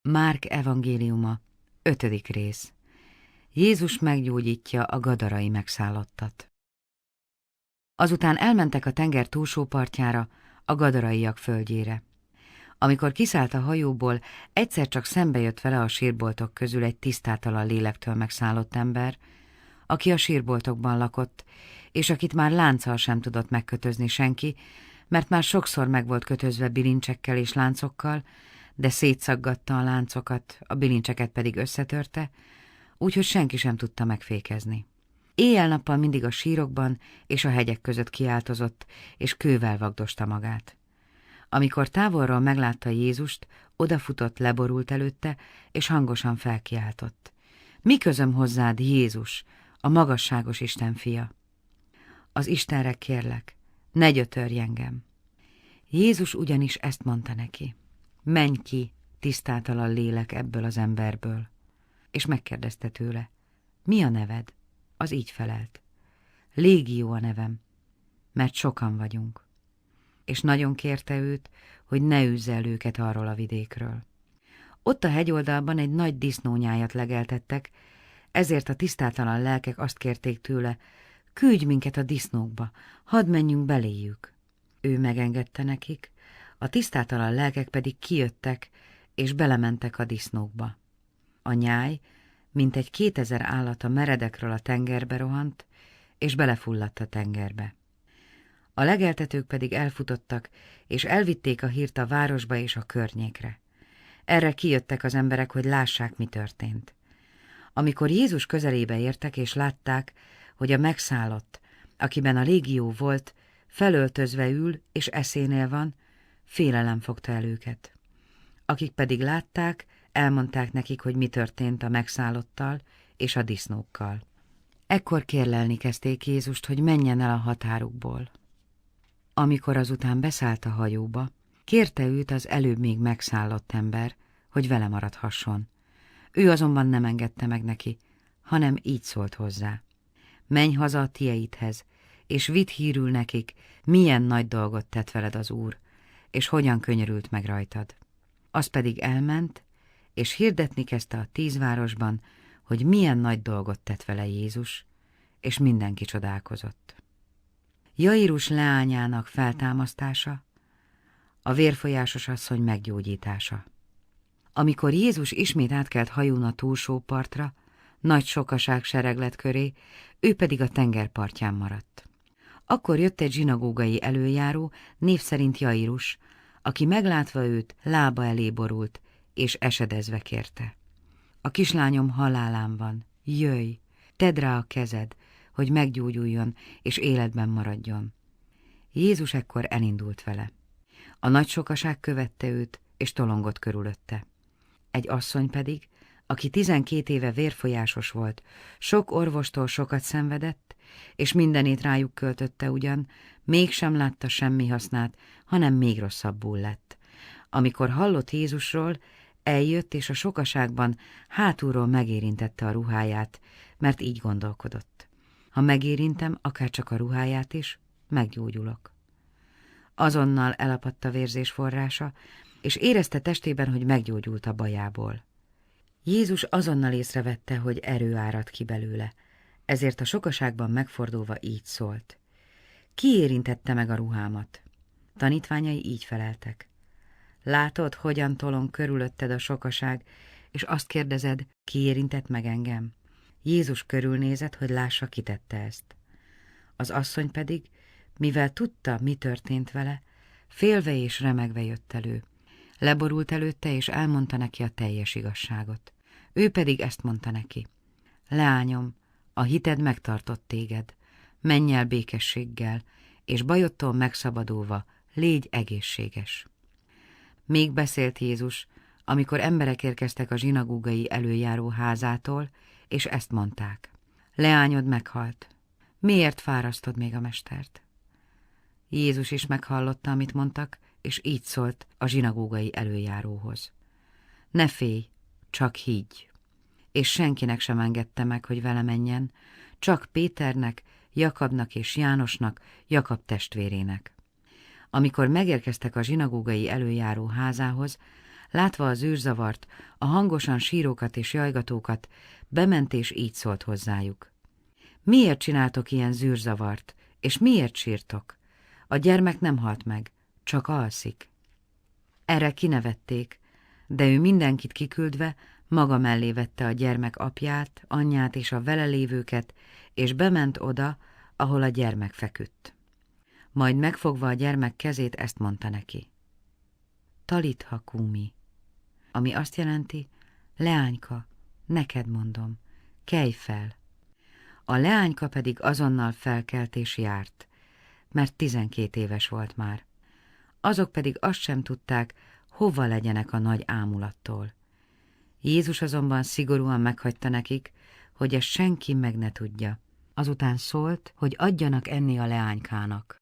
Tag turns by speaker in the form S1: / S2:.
S1: Márk evangéliuma, 5. rész. Jézus meggyógyítja a gadarai megszállottat. Azután elmentek a tenger túlsó partjára, a gadaraiak földjére. Amikor kiszállt a hajóból, egyszer csak szembe jött vele a sírboltok közül egy tisztátalan lélektől megszállott ember, aki a sírboltokban lakott, és akit már lánccal sem tudott megkötözni senki, mert már sokszor meg volt kötözve bilincsekkel és láncokkal, de szétszaggatta a láncokat, a bilincseket pedig összetörte, úgyhogy senki sem tudta megfékezni. Éjjel-nappal mindig a sírokban és a hegyek között kiáltozott, és kővel vagdosta magát. Amikor távolról meglátta Jézust, odafutott, leborult előtte, és hangosan felkiáltott. Mi közöm hozzád, Jézus, a magasságos Isten fia? Az Istenre kérlek, ne gyötörj engem. Jézus ugyanis ezt mondta neki. Menj ki, tisztátalan lélek ebből az emberből. És megkérdezte tőle, mi a neved? Az így felelt. Légió a nevem, mert sokan vagyunk. És nagyon kérte őt, hogy ne üzze el őket arról a vidékről. Ott a hegyoldalban egy nagy disznónyájat legeltettek, ezért a tisztátalan lelkek azt kérték tőle, küldj minket a disznókba, hadd menjünk beléjük. Ő megengedte nekik, a tisztátalan lelkek pedig kijöttek, és belementek a disznókba. A nyáj, mint egy 2000 állat a meredekről a tengerbe rohant, és belefulladt a tengerbe. A legeltetők pedig elfutottak, és elvitték a hírt a városba és a környékre. Erre kijöttek az emberek, hogy lássák, mi történt. Amikor Jézus közelébe értek, és látták, hogy a megszállott, akiben a légió volt, felöltözve ül, és eszénél van, félelem fogta el őket. Akik pedig látták, elmondták nekik, hogy mi történt a megszállottal és a disznókkal. Ekkor kérlelni kezdték Jézust, hogy menjen el a határukból. Amikor azután beszállt a hajóba, kérte őt az előbb még megszállott ember, hogy vele maradhasson. Ő azonban nem engedte meg neki, hanem így szólt hozzá. Menj haza a tieidhez, és vidd hírül nekik, milyen nagy dolgot tett veled az Úr, és hogyan könyörült meg rajtad. Az pedig elment, és hirdetni kezdte a 10 városban, hogy milyen nagy dolgot tett vele Jézus, és mindenki csodálkozott. Jairus leányának feltámasztása, a vérfolyásos asszony meggyógyítása. Amikor Jézus ismét átkelt hajón a túlsó partra, nagy sokaság sereglet köré, ő pedig a tengerpartján maradt. Akkor jött egy zsinagógai előjáró, név szerint Jairus, aki meglátva őt, lába elé borult, és esedezve kérte. A kislányom halálán van, jöjj, tedd rá a kezed, hogy meggyógyuljon, és életben maradjon. Jézus ekkor elindult vele. A nagy sokaság követte őt, és tolongott körülötte. Egy asszony pedig, aki 12 éve vérfolyásos volt, sok orvostól sokat szenvedett, és mindenét rájuk költötte ugyan, mégsem látta semmi hasznát, hanem még rosszabbul lett. Amikor hallott Jézusról, eljött, és a sokaságban hátulról megérintette a ruháját, mert így gondolkodott. Ha megérintem akárcsak a ruháját is, meggyógyulok. Azonnal elapadt a vérzés forrása, és érezte testében, hogy meggyógyult a bajából. Jézus azonnal észrevette, hogy erő árad ki belőle, ezért a sokaságban megfordulva így szólt. Ki érintette meg a ruhámat? Tanítványai így feleltek. Látod, hogyan tolong körülötted a sokaság, és azt kérdezed, ki érintett meg engem? Jézus körülnézett, hogy lássa, ki tette ezt. Az asszony pedig, mivel tudta, mi történt vele, félve és remegve jött elő. Leborult előtte, és elmondta neki a teljes igazságot. Ő pedig ezt mondta neki. Leányom, a hited megtartott téged. Menj el békességgel, és bajodtól megszabadulva légy egészséges. Még beszélt Jézus, amikor emberek érkeztek a zsinagógai előjáró házától, és ezt mondták. Leányod meghalt. Miért fárasztod még a mestert? Jézus is meghallotta, amit mondtak, és így szólt a zsinagógai előjáróhoz. Ne félj, csak higgy. És senkinek sem engedte meg, hogy vele menjen, csak Péternek, Jakabnak és Jánosnak, Jakab testvérének. Amikor megérkeztek a zsinagógai előjáró házához, Látva az űrzavart, a hangosan sírókat és jajgatókat, bement és így szólt hozzájuk. Miért csináltok ilyen zűrzavart, és miért sírtok? A gyermek nem halt meg, csak alszik. Erre kinevették, de ő mindenkit kiküldve maga mellé vette a gyermek apját, anyját és a vele lévőket, és bement oda, ahol a gyermek feküdt. Majd megfogva a gyermek kezét ezt mondta neki. Talitha kumi, ami azt jelenti, leányka, neked mondom, kelj fel. A leányka pedig azonnal felkelt és járt, mert 12 éves volt már. Azok pedig azt sem tudták, hova legyenek a nagy ámulattól. Jézus azonban szigorúan meghagyta nekik, hogy ezt senki meg ne tudja. Azután szólt, hogy adjanak enni a leánykának.